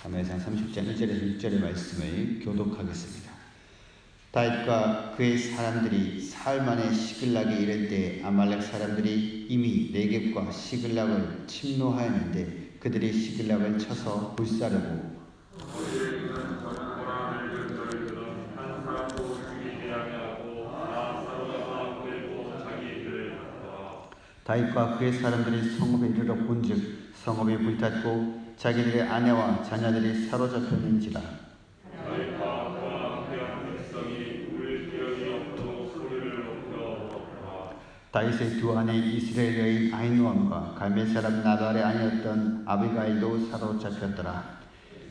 사무엘상 30장 1절에서 6절의 말씀을 교독하겠습니다. 다윗과 그의 사람들이 사흘 만에 시글락에 이를 때 아말렉 사람들이 이미 네겝과 시글락을 침노하였는데 그들이 시글락을 쳐서 불사르고 다윗과 그의 사람들이 성읍에 이르러 본즉 성읍이 불탔고 자기들의 아내와 자녀들이 사로잡혔는지라. 다윗과 그와 함께한 백성이 울 기력이 없도록 소리를 높여 먹었더라. 다윗의 두 아내 이스라엘 여인 아히노암과 갈멜 사람 나발의 아내였던 아비가일도 사로잡혔더라.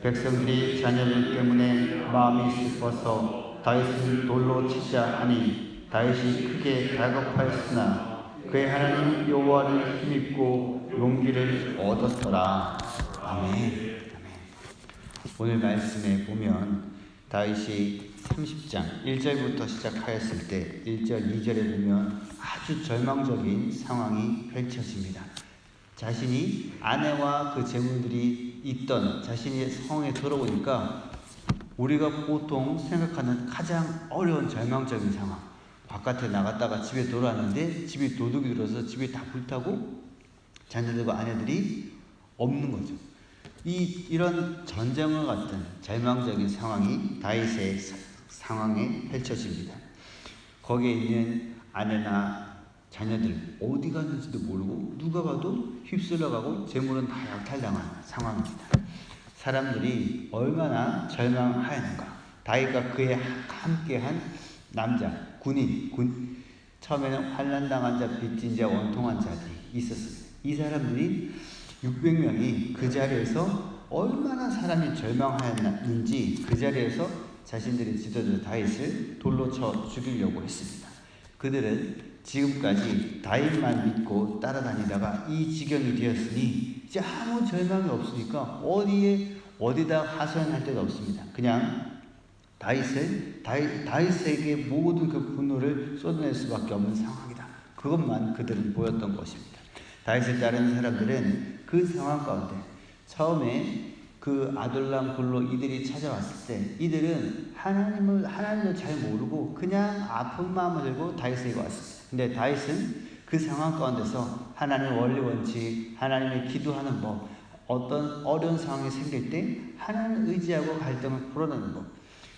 백성들이 자녀들 때문에 마음이 슬퍼서 다윗을 돌로 치자 하니 다윗이 크게 다급하였으나 그의 하나님 여호와를 힘입고 용기를 얻었더라. 아멘. 오늘 말씀에 보면 다윗이 30장 1절부터 시작하였을 때 1절, 2절에 보면 아주 절망적인 상황이 펼쳐집니다. 자신이 아내와 그 재물들이 있던 자신의 성에 들어오니까 우리가 보통 생각하는 가장 어려운 절망적인 상황. 바깥에 나갔다가 집에 돌아왔는데 집이 도둑이 들어서 집이 다 불타고 자녀들과 아내들이 없는 거죠. 이런 전쟁과 같은 절망적인 상황이 다윗의 상황에 펼쳐집니다. 거기에 있는 아내나 자녀들 어디 갔는지도 모르고 누가 봐도 휩쓸려가고 재물은 다 약탈당한 상황입니다. 사람들이 얼마나 절망하였는가. 다윗과 그에 함께한 남자 군인 처음에는 환난당한 자, 빚진 자, 원통한 자들이 있었습니다. 이 사람들이 600명이 그 자리에서 얼마나 사람이 절망하였는지 그 자리에서 자신들의 지도자 다윗을 돌로 쳐 죽이려고 했습니다. 그들은 지금까지 다윗만 믿고 따라다니다가 이 지경이 되었으니 이제 아무 절망이 없으니까 어디다 하소연할 데가 없습니다. 그냥 다윗에게 모든 그 분노를 쏟아낼 수밖에 없는 상황이다. 그것만 그들은 보였던 것입니다. 다윗을 따르는 사람들은 그 상황 가운데 처음에 그 아둘람 굴로 이들이 찾아왔을 때 이들은 하나님을 잘 모르고 그냥 아픈 마음을 들고 다윗에게 왔습니다. 근데 다윗은 그 상황 가운데서 하나님의 원리 원칙, 하나님의 기도하는 법, 어떤 어려운 상황이 생길 때 하나님을 의지하고 갈등을 풀어내는 법,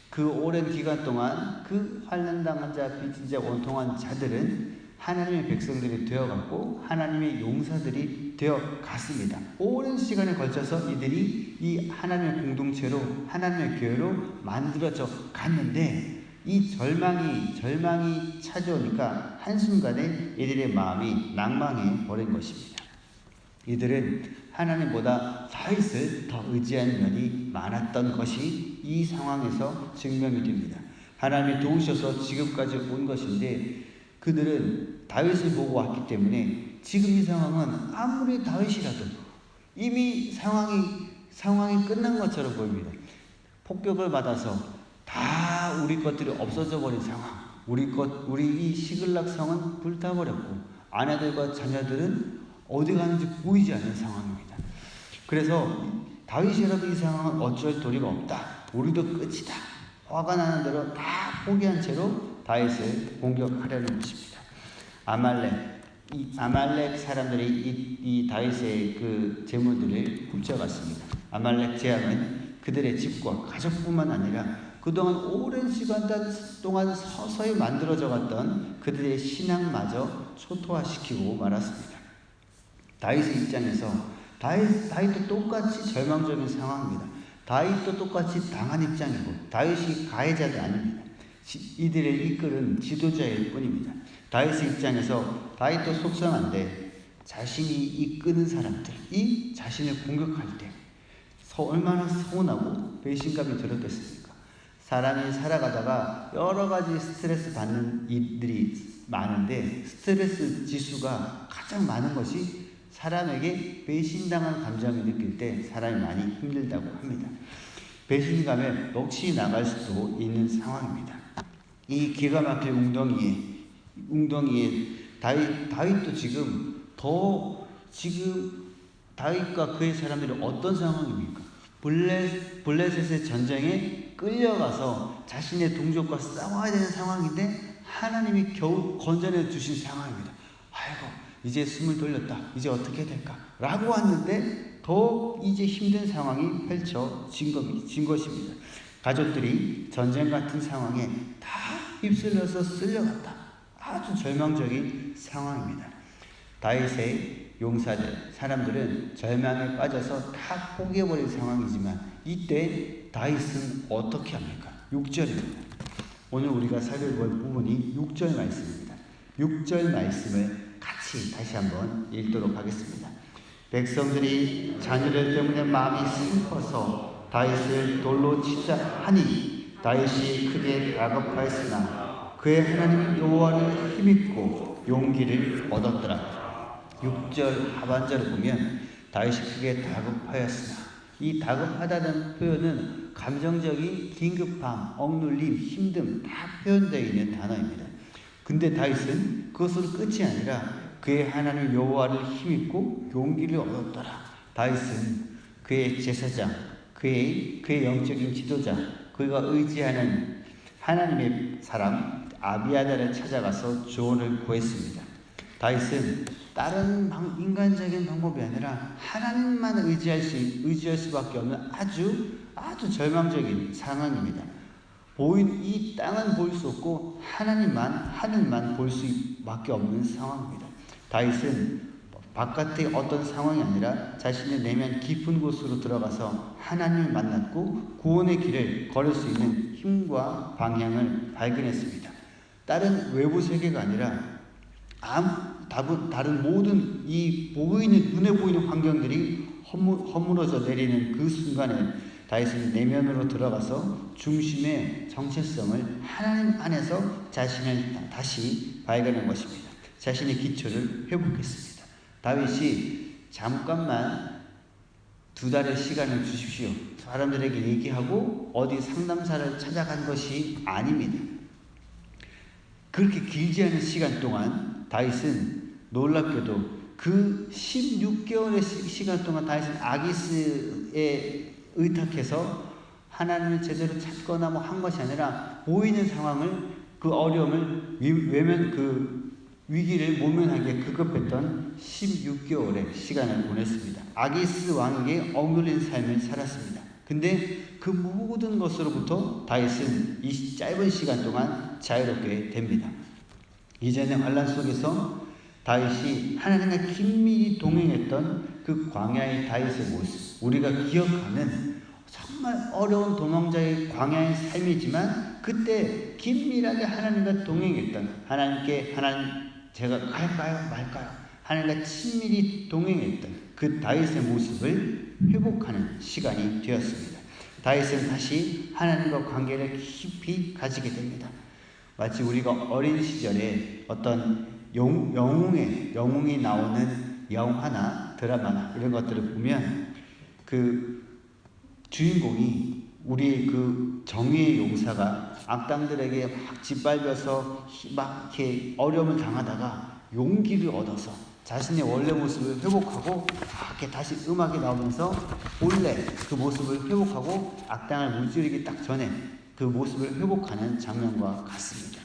그 오랜 기간 동안 그 환난당한 자, 빚진 자, 원통한 자들은 하나님의 백성들이 되어갔고 하나님의 용사들이 되어갔습니다. 오랜 시간에 걸쳐서 이들이 이 하나님의 공동체로 하나님의 교회로 만들어져 갔는데 이 절망이 찾아오니까 한순간에 이들의 마음이 낭망해 버린 것입니다. 이들은 하나님보다 다윗을 더 의지하는 면이 많았던 것이 이 상황에서 증명이 됩니다. 하나님이 도우셔서 지금까지 온 것인데 그들은 다윗을 보고 왔기 때문에 지금 이 상황은 아무리 다윗이라도 이미 상황이 끝난 것처럼 보입니다. 폭격을 받아서 다 우리 것들이 없어져 버린 상황. 우리 이 시글락 성은 불타버렸고 아내들과 자녀들은 어디 가는지 보이지 않는 상황입니다. 그래서 다윗이라도 이 상황은 어쩔 도리가 없다. 우리도 끝이다. 화가 나는 대로 다 포기한 채로 다윗을 공격하려는 것입니다. 아말렉 사람들이 이 다윗의 그 재물들을 훔쳐갔습니다. 아말렉 재앙은 그들의 집과 가족뿐만 아니라 그동안 오랜 시간 동안 서서히 만들어져 갔던 그들의 신앙마저 초토화시키고 말았습니다. 다윗의 입장에서 다윗도 똑같이 절망적인 상황입니다. 다윗도 똑같이 당한 입장이고 다윗이 가해자도 아닙니다. 이들을 이끌은 지도자일 뿐입니다. 다윗의 입장에서 다윗도 속상한데 자신이 이끄는 사람들이 자신을 공격할 때 얼마나 서운하고 배신감이 들었겠습니까? 사람이 살아가다가 여러 가지 스트레스 받는 일들이 많은데 스트레스 지수가 가장 많은 것이 사람에게 배신당한 감정을 느낄 때 사람이 많이 힘들다고 합니다. 배신감에 넋이 나갈 수도 있는 상황입니다. 이 기가 막힌 웅덩이에 다윗도 지금 다윗과 그의 사람들이 어떤 상황입니까? 블레셋의 전쟁에 끌려가서 자신의 동족과 싸워야 되는 상황인데 하나님이 겨우 건져내 주신 상황입니다. 아이고 이제 숨을 돌렸다. 이제 어떻게 될까? 라고 왔는데 더욱 이제 힘든 상황이 펼쳐진 것입니다. 가족들이 전쟁 같은 상황에 다 휩쓸려서 쓸려갔다. 아주 절망적인 상황입니다. 다윗의 용사들, 사람들은 절망에 빠져서 다 포기해버린 상황이지만 이때 다윗은 어떻게 합니까? 6절입니다. 오늘 우리가 살펴볼 부분이 6절 말씀입니다. 6절 말씀을 같이 다시 한번 읽도록 하겠습니다. 백성들이 자녀들 때문에 마음이 슬퍼서 다윗을 돌로 치자 하니 다윗이 크게 다급하였으나 그의 하나님 여호와를 힘입고 용기를 얻었더라. 6절 하반절을 보면 다윗이 크게 다급하였으나, 이 다급하다는 표현은 감정적인 긴급함, 억눌림, 힘듦 다 표현되어 있는 단어입니다. 근데 다윗은 그것으로 끝이 아니라 그의 하나님 여호와를 힘입고 용기를 얻었더라. 다윗은 그의 제사장, 그의 영적인 지도자, 그가 의지하는 하나님의 사람 아비아달을 찾아가서 조언을 구했습니다. 다윗은 다른 인간적인 방법이 아니라 하나님만 의지할 수밖에 없는 아주 절망적인 상황입니다. 이 땅은 볼 수 없고 하늘만 볼 수밖에 없는 상황입니다. 다윗은 바깥의 어떤 상황이 아니라 자신의 내면 깊은 곳으로 들어가서 하나님을 만났고 구원의 길을 걸을 수 있는 힘과 방향을 발견했습니다. 다른 외부 세계가 아니라 다른 모든 눈에 보이는 환경들이 허물어져 내리는 그 순간에 다윗은 내면으로 들어가서 중심의 정체성을 하나님 안에서 자신을 다시 발견한 것입니다. 자신의 기초를 회복했습니다. 다윗이 잠깐만 2달의 시간을 주십시오. 사람들에게 얘기하고 어디 상담사를 찾아간 것이 아닙니다. 그렇게 길지 않은 시간 동안 다윗은 놀랍게도 그 16개월의 시간 동안 다윗은 아기스에 의탁해서 하나님을 제대로 찾거나 한 것이 아니라 보이는 상황을, 그 어려움을 위기를 모면하기에 급급했던 16개월의 시간을 보냈습니다. 아기스 왕에게 억눌린 삶을 살았습니다. 근데 그 모든 것으로부터 다윗은 이 짧은 시간 동안 자유롭게 됩니다. 이전의 환난 속에서 다윗이 하나님과 긴밀히 동행했던 그 광야의 다윗의 모습, 우리가 기억하는 정말 어려운 도망자의 광야의 삶이지만 그때 긴밀하게 하나님과 동행했던, 하나님 제가 갈까요 말까요 하나님과 친밀히 동행했던 그 다윗의 모습을 회복하는 시간이 되었습니다. 다윗은 다시 하나님과 관계를 깊이 가지게 됩니다. 마치 우리가 어린 시절에 어떤 영웅이 나오는 영화나 드라마나 이런 것들을 보면 그 주인공이 우리 그 정의의 용사가 악당들에게 막 짓밟혀서 막 이렇게 어려움을 당하다가 용기를 얻어서 자신의 원래 모습을 회복하고 이렇게 다시 음악이 나오면서 본래 그 모습을 회복하고 악당을 무찌르기 딱 전에 그 모습을 회복하는 장면과 같습니다.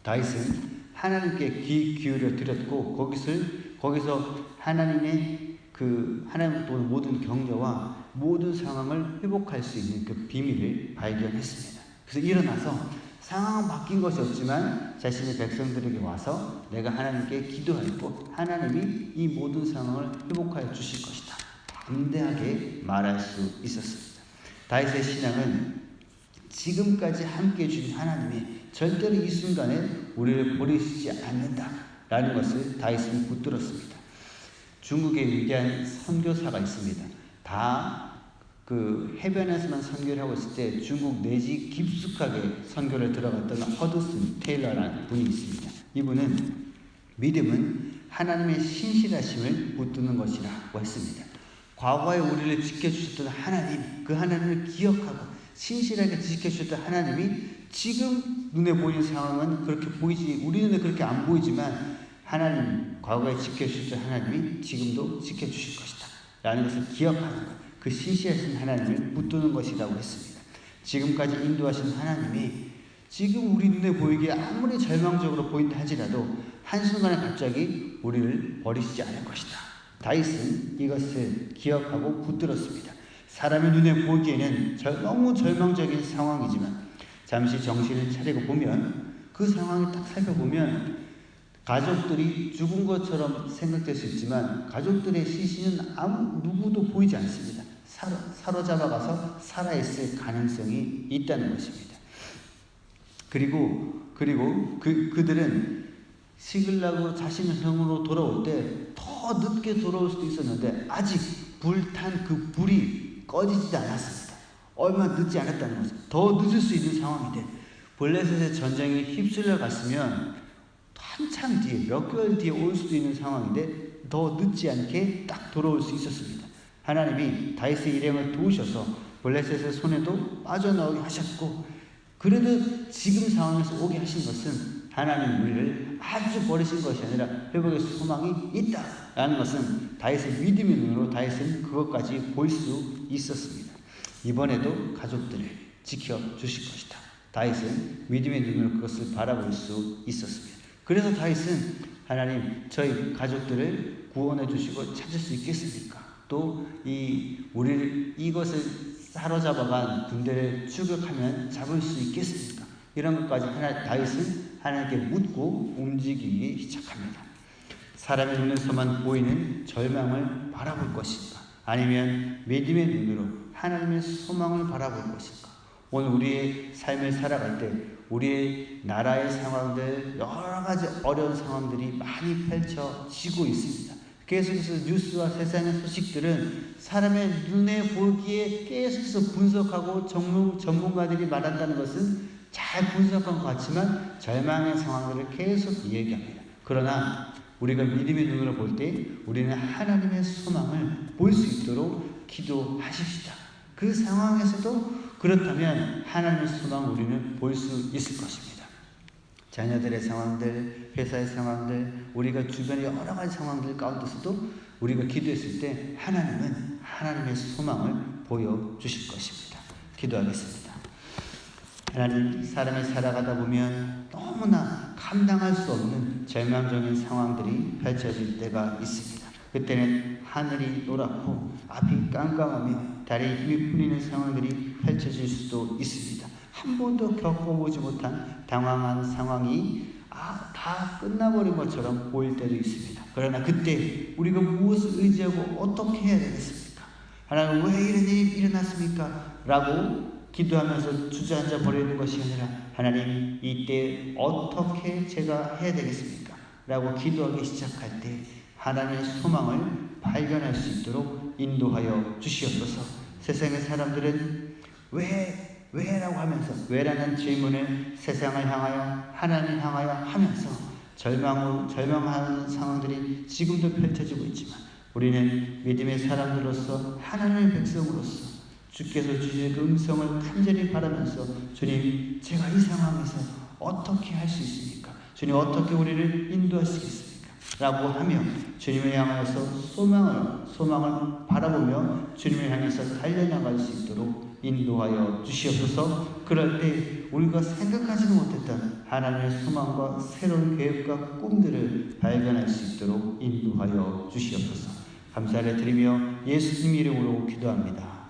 다윗은 하나님께 귀 기울여 드렸고 거기서 하나님의 하나님 모든 격려와 모든 상황을 회복할 수 있는 그 비밀을 발견했습니다. 그래서 일어나서 상황은 바뀐 것이 없지만 자신의 백성들에게 와서 내가 하나님께 기도했고 하나님이 이 모든 상황을 회복하여 주실 것이다, 담대하게 말할 수 있었습니다. 다윗의 신앙은 지금까지 함께해 주신 하나님이 절대로 이 순간에 우리를 버리시지 않는다라는 것을 다윗은 붙들었습니다. 중국에 위대한 선교사가 있습니다. 다 그 해변에서만 선교를 하고 있을 때 중국 내지 깊숙하게 선교를 들어갔던 허드슨 테일러라는 분이 있습니다. 이분은 믿음은 하나님의 신실하심을 붙드는 것이라고 했습니다. 과거에 우리를 지켜주셨던 하나님, 그 하나님을 기억하고 신실하게 지켜주셨던 하나님이 지금 눈에 보이는 상황은 그렇게 우리 눈에 그렇게 안 보이지만 과거에 지켜주셨던 하나님이 지금도 지켜주실 것이다 라는 것을 기억하는 것, 그 신실하신 하나님을 붙드는 것이라고 했습니다. 지금까지 인도하신 하나님이 지금 우리 눈에 보이기에 아무리 절망적으로 보인다 할지라도 한순간에 갑자기 우리를 버리시지 않을 것이다. 다윗은 이것을 기억하고 붙들었습니다. 사람의 눈에 보기에는 너무 절망적인 상황이지만 잠시 정신을 차리고 보면 그 상황을 딱 살펴보면 가족들이 죽은 것처럼 생각될 수 있지만 가족들의 시신은 누구도 보이지 않습니다. 사로잡아가서 살아있을 가능성이 있다는 것입니다. 그리고 그들은 시글락으로 자신의 성으로 돌아올 때 더 늦게 돌아올 수도 있었는데 아직 불탄 그 불이 꺼지지도 않았습니다. 얼마 늦지 않았다는 거죠. 더 늦을 수 있는 상황인데 블레셋의 전쟁에 휩쓸려 갔으면 한참 뒤에 몇 개월 뒤에 올 수도 있는 상황인데 더 늦지 않게 딱 돌아올 수 있었습니다. 하나님이 다윗의 일행을 도우셔서 블레셋의 손에도 빠져나오게 하셨고 그래도 지금 상황에서 오게 하신 것은 하나님 우리를 아주 버리신 것이 아니라 회복의 소망이 있다라는 것은 다윗의 믿음의 눈으로 다윗은 그것까지 볼 수 있었습니다. 이번에도 가족들을 지켜주실 것이다. 다윗은 믿음의 눈으로 그것을 바라볼 수 있었습니다. 그래서 다윗은 하나님 저희 가족들을 구원해 주시고 찾을 수 있겠습니까? 또 우리를 이것을 사로잡아간 군대를 추격하면 잡을 수 있겠습니까? 이런 것까지 다윗은 하나님께 묻고 움직이기 시작합니다. 사람의 눈에서만 보이는 절망을 바라볼 것인가? 아니면 믿음의 눈으로 하나님의 소망을 바라볼 것인가? 오늘 우리의 삶을 살아갈 때 우리의 나라의 상황들 여러 가지 어려운 상황들이 많이 펼쳐지고 있습니다. 계속해서 뉴스와 세상의 소식들은 사람의 눈에 보기에 계속해서 분석하고 전문가들이 말한다는 것은 잘 분석한 것 같지만 절망의 상황들을 계속 얘기합니다. 그러나 우리가 믿음의 눈으로 볼 때 우리는 하나님의 소망을 볼 수 있도록 기도하십시다. 그 상황에서도 그렇다면 하나님의 소망을 우리는 볼 수 있을 것입니다. 자녀들의 상황들, 회사의 상황들, 우리가 주변의 여러 가지 상황들 가운데서도 우리가 기도했을 때 하나님은 하나님의 소망을 보여주실 것입니다. 기도하겠습니다. 하나님, 사람이 살아가다 보면 너무나 감당할 수 없는 절망적인 상황들이 펼쳐질 때가 있습니다. 그때는 하늘이 노랗고 앞이 깜깜하며 다리에 힘이 풀리는 상황들이 펼쳐질 수도 있습니다. 한 번도 겪어보지 못한 당황한 상황이 다 끝나버린 것처럼 보일 때도 있습니다. 그러나 그때 우리가 무엇을 의지하고 어떻게 해야 되겠습니까? 하나님 왜 이런 일이 일어났습니까? 라고 기도하면서 주저앉아 버리는 것이 아니라 하나님 이때 어떻게 제가 해야 되겠습니까? 라고 기도하기 시작할 때 하나님의 소망을 발견할 수 있도록 인도하여 주시옵소서. 세상의 사람들은 왜라고 하면서 왜라는 질문을 세상을 향하여 하나님을 향하여 하면서 절망하는 상황들이 지금도 펼쳐지고 있지만 우리는 믿음의 사람들로서 하나님의 백성으로서 주께서 주실 그 음성을 간절히 바라면서 주님 제가 이 상황에서 어떻게 할 수 있습니까? 주님 어떻게 우리를 인도하시겠습니까? 라고 하며 주님을 향하여서 소망을 바라보며 주님을 향해서 달려나갈 수 있도록 인도하여 주시옵소서. 그럴 때 우리가 생각하지도 못했던 하나님의 소망과 새로운 계획과 꿈들을 발견할 수 있도록 인도하여 주시옵소서. 감사를 드리며 예수님 이름으로 기도합니다.